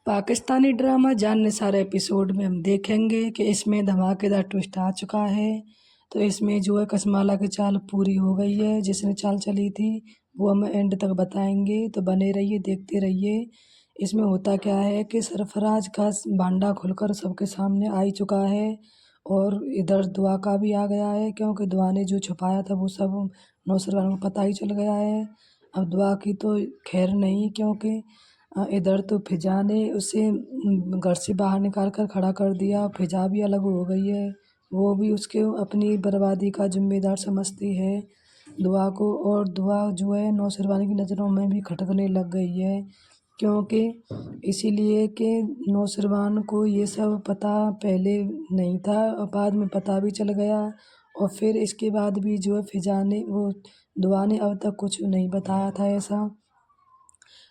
Pakistani drama जान Nisar episode में हम देखेंगे कि इसमें धमाकेदार ट्विस्ट आ चुका है। तो इसमें जो है कसमाला की चाल पूरी हो गई है, जिसने चाल चली थी वो हम एंड तक बताएंगे, तो बने रहिए देखते रहिए। इसमें होता क्या है कि सरफराज का भांडा खुलकर सबके सामने आ ही चुका है और इधर दुआ का भी आ गया है, क्योंकि दुआ ने जो छुपाया था वो सब नौसरवान को पता ही चल गया है। अब दुआ की तो खैर नहीं, क्योंकि इधर तो फिजा ने उसे घर से बाहर निकाल कर खड़ा कर दिया। फिजा भी अलग हो गई है, वो भी उसके अपनी बर्बादी का जिम्मेदार समझती है दुआ को। और दुआ जो है नौशरवानी की नज़रों में भी खटकने लग गई है, क्योंकि इसीलिए कि नौशरवान को ये सब पता पहले नहीं था और बाद में पता भी चल गया। और फिर इसके बाद भी जो है फिजा ने वो दुआ ने अब तक कुछ नहीं बताया था ऐसा।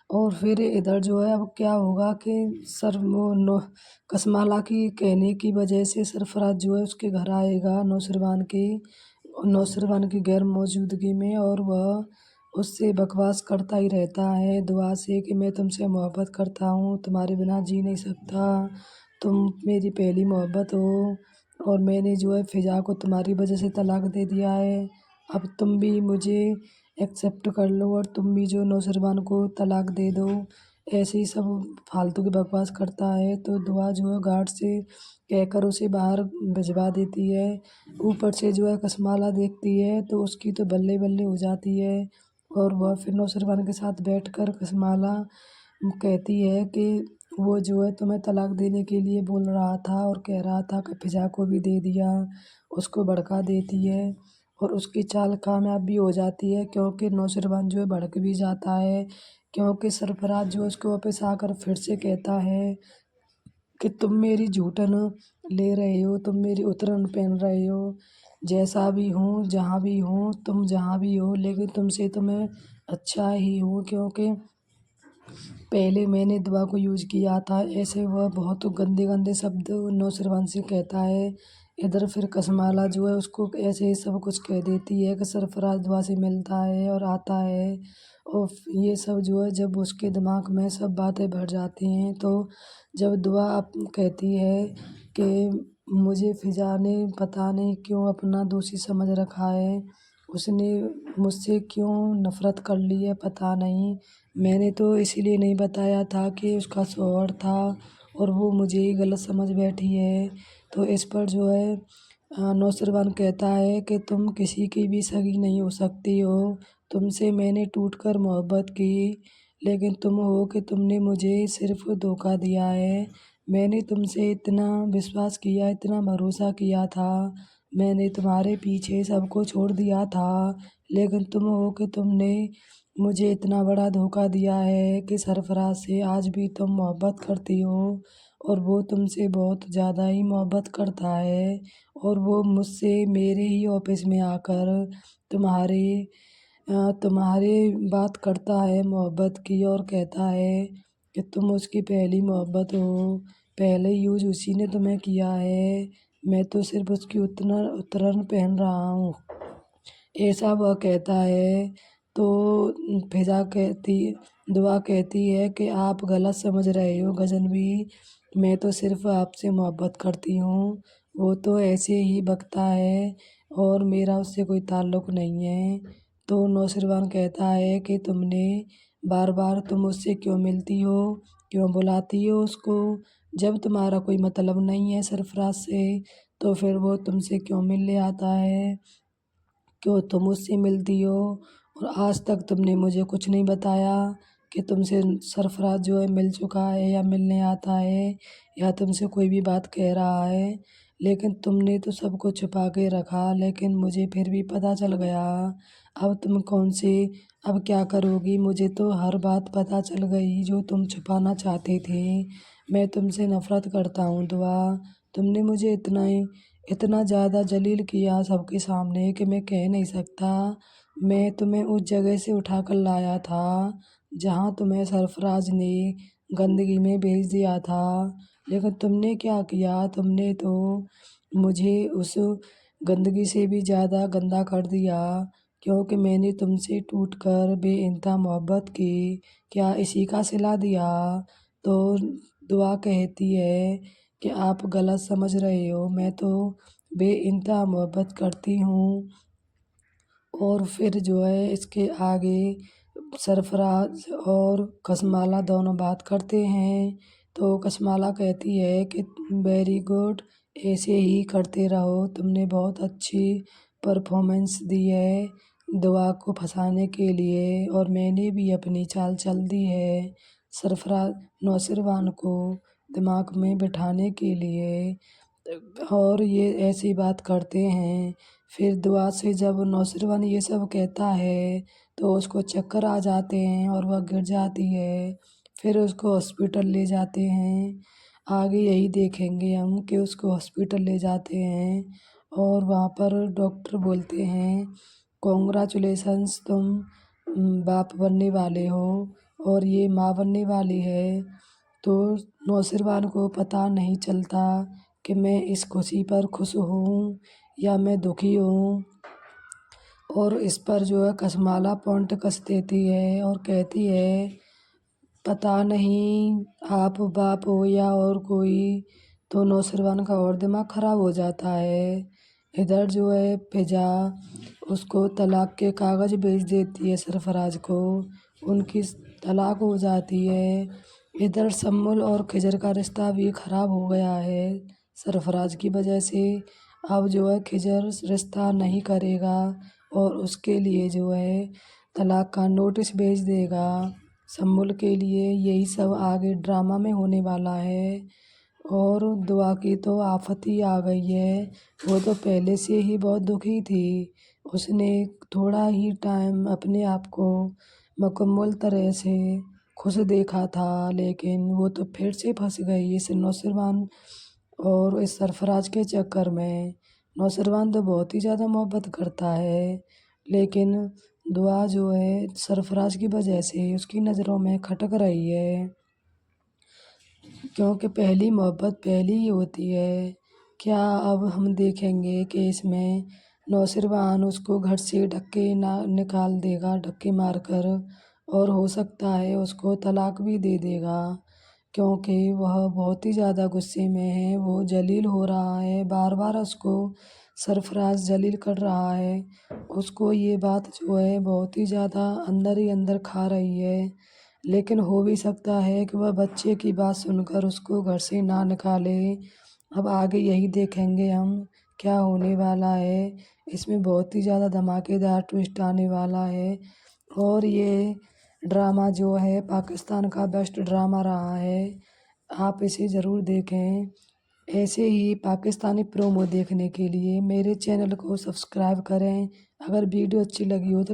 और फिर इधर जो है अब क्या होगा कि सर वो कसमाला की कहने की वजह से सरफराज जो है उसके घर आएगा नौशरवान की गैर मौजूदगी में, और वह उससे बकवास करता ही रहता है दुआ से कि मैं तुमसे मोहब्बत करता हूँ, तुम्हारे बिना जी नहीं सकता, तुम मेरी पहली मोहब्बत हो और मैंने जो है फिजा को तुम्हारी वजह से तलाक दे दिया है। अब तुम भी मुझे एक्सेप्ट कर लो और तुम भी जो नौशरवान को तलाक दे दो। ऐसे ही सब फालतू की बकवास करता है, तो दुआ जो है गार्ड से कहकर उसे बाहर भिजवा देती है। ऊपर से जो है कसमाला देखती है तो उसकी तो बल्ले बल्ले हो जाती है, और वह फिर नौशरवान के साथ बैठकर कसमाला कहती है कि वो जो है तुम्हें तलाक देने के लिए बोल रहा था और कह रहा था कि फिजा को भी दे दिया, उसको भड़का देती है। और उसकी चाल कामयाब भी हो जाती है, क्योंकि नौशरवान जो है भड़क भी जाता है, क्योंकि सरफराज जो है उसको वापस आकर फिर से कहता है कि तुम मेरी जूठन ले रहे हो, तुम मेरी उतरन पहन रहे हो, जैसा भी हूँ जहाँ भी हूँ तुम जहाँ भी हो, लेकिन तुमसे तो मैं अच्छा ही हूँ, क्योंकि पहले मैंने दुआ को यूज किया था। ऐसे वह बहुत गंदे गंदे शब्द नौशरवान से कहता है। इधर फिर कसमाला जो है उसको ऐसे ही सब कुछ कह देती है कि सरफराज दुआ से मिलता है और आता है। और ये सब जो है जब उसके दिमाग में सब बातें भर जाती हैं, तो जब दुआ कहती है कि मुझे फिजा ने पता नहीं क्यों अपना दोषी समझ रखा है, उसने मुझसे क्यों नफ़रत कर ली है पता नहीं, मैंने तो इसीलिए नहीं बताया था कि उसका शौहर था और वो मुझे ही गलत समझ बैठी है। तो इस पर जो है नौशरवान कहता है कि तुम किसी की भी सगी नहीं हो सकती हो, तुमसे मैंने टूट कर मोहब्बत की, लेकिन तुम हो कि तुमने मुझे सिर्फ धोखा दिया है। मैंने तुमसे इतना विश्वास किया, इतना भरोसा किया था, मैंने तुम्हारे पीछे सबको छोड़ दिया था, लेकिन तुम हो कि तुमने मुझे इतना बड़ा धोखा दिया है कि सरफराज से आज भी तुम मोहब्बत करती हो और वो तुमसे बहुत ज़्यादा ही मोहब्बत करता है। और वो मुझसे मेरे ही ऑफिस में आकर तुम्हारे तुम्हारे बात करता है मोहब्बत की, और कहता है कि तुम उसकी पहली मोहब्बत हो, पहले यूज उसी ने तुम्हें किया है, मैं तो सिर्फ उसकी उतरन पहन रहा हूँ, ऐसा वह कहता है। तो फिजा कहती दुआ कहती है कि आप गलत समझ रहे हो गजनवी, मैं तो सिर्फ आपसे मोहब्बत करती हूँ, वो तो ऐसे ही बकता है और मेरा उससे कोई ताल्लुक़ नहीं है। तो नौशरवान कहता है कि तुमने बार बार तुम उससे क्यों मिलती हो, क्यों बुलाती हो उसको, जब तुम्हारा कोई मतलब नहीं है सरफराज से तो फिर वो तुमसे क्यों मिलने आता है, क्यों तुम उससे मिलती हो। और आज तक तुमने मुझे कुछ नहीं बताया कि तुमसे सरफराज जो है मिल चुका है या मिलने आता है या तुमसे कोई भी बात कह रहा है, लेकिन तुमने तो सब कुछ छुपा के रखा, लेकिन मुझे फिर भी पता चल गया। अब तुम कौन से अब क्या करोगी, मुझे तो हर बात पता चल गई जो तुम छुपाना चाहते थे। मैं तुमसे नफ़रत करता हूँ दुआ, तुमने मुझे इतना ज़्यादा जलील किया सबके सामने कि मैं कह नहीं सकता। मैं तुम्हें उस जगह से उठा कर लाया था जहाँ तुम्हें सरफराज ने गंदगी में भेज दिया था, लेकिन तुमने क्या किया, तुमने तो मुझे उस गंदगी से भी ज़्यादा गंदा कर दिया, क्योंकि मैंने तुमसे टूट कर बेइंतहा मोहब्बत की, क्या इसी का सिला दिया। تو دعا کہتی ہے کہ آپ غلط سمجھ رہے ہو، میں تو بے انتہا محبت کرتی ہوں۔ اور پھر جو ہے اس کے آگے سرفراز اور کسمالہ دونوں بات کرتے ہیں، تو کسمالہ کہتی ہے کہ ویری گڈ، ایسے ہی کرتے رہو، تم نے بہت اچھی پرفارمنس دی ہے دعا کو پھنسانے کے لیے، اور میں نے بھی اپنی چال چل دی ہے سرفراز نوشروان کو دماغ میں بٹھانے کے لیے۔ اور یہ ایسی بات کرتے ہیں۔ پھر دعا سے جب نوشروان یہ سب کہتا ہے تو اس کو چکر آ جاتے ہیں اور وہ گر جاتی ہے۔ پھر اس کو ہاسپٹل لے جاتے ہیں، آگے یہی دیکھیں گے ہم کہ اس کو ہاسپٹل لے جاتے ہیں اور وہاں پر ڈاکٹر بولتے ہیں کانگریچولیشنس، تم باپ بننے والے ہو اور یہ ماں بننے والی ہے۔ تو نوشروان کو پتہ نہیں چلتا کہ میں اس خوشی پر خوش ہوں یا میں دکھی ہوں، اور اس پر جو ہے کسمالہ پوائنٹ کس دیتی ہے اور کہتی ہے پتہ نہیں آپ باپ ہو یا اور کوئی۔ تو نوشروان کا اور دماغ خراب ہو جاتا ہے۔ ادھر جو ہے فضا اس کو طلاق کے کاغذ بھیج دیتی ہے سرفراز کو، ان کی طلاق ہو جاتی ہے۔ ادھر سمبل اور خضر کا رشتہ بھی خراب ہو گیا ہے سرفراز کی وجہ سے۔ اب جو ہے خضر رشتہ نہیں کرے گا اور اس کے لیے جو ہے طلاق کا نوٹس بھیج دے گا سمبل کے لیے۔ یہی سب آگے ڈرامہ میں ہونے والا ہے۔ اور دعا کی تو آفت ہی آ گئی ہے، وہ تو پہلے سے ہی بہت دکھی تھی، اس نے تھوڑا ہی ٹائم اپنے آپ کو مکمل طرح سے خوش دیکھا تھا، لیکن وہ تو پھر سے پھنس گئی اس نوشروان اور اس سرفراز کے چکر میں۔ نوشروان تو بہت ہی زیادہ محبت کرتا ہے، لیکن دعا جو ہے سرفراز کی وجہ سے اس کی نظروں میں کھٹک رہی ہے، کیونکہ پہلی محبت پہلی ہی ہوتی ہے۔ کیا اب ہم دیکھیں گے کہ اس میں نوشروان اس کو گھر سے دھکے نکال دے گا، دھکے مار کر، اور ہو سکتا ہے اس کو طلاق بھی دے دے گا، کیونکہ وہ بہت ہی زیادہ غصے میں ہے، وہ ذلیل ہو رہا ہے، بار بار اس کو سرفراز ذلیل کر رہا ہے، اس کو یہ بات جو ہے بہت ہی زیادہ اندر ہی اندر کھا رہی ہے۔ لیکن ہو بھی سکتا ہے کہ وہ بچے کی بات سن کر اس کو گھر سے نہ نکالے۔ اب آگے یہی دیکھیں گے ہم کیا ہونے والا ہے، اس میں بہت ہی زیادہ دھماکے دار ٹوسٹ آنے والا ہے، اور یہ ڈرامہ جو ہے پاکستان کا بیسٹ ڈرامہ رہا ہے، آپ اسے ضرور دیکھیں۔ ایسے ہی پاکستانی پرومو دیکھنے کے لیے میرے چینل کو سبسکرائب کریں۔ اگر ویڈیو اچھی لگی ہو تو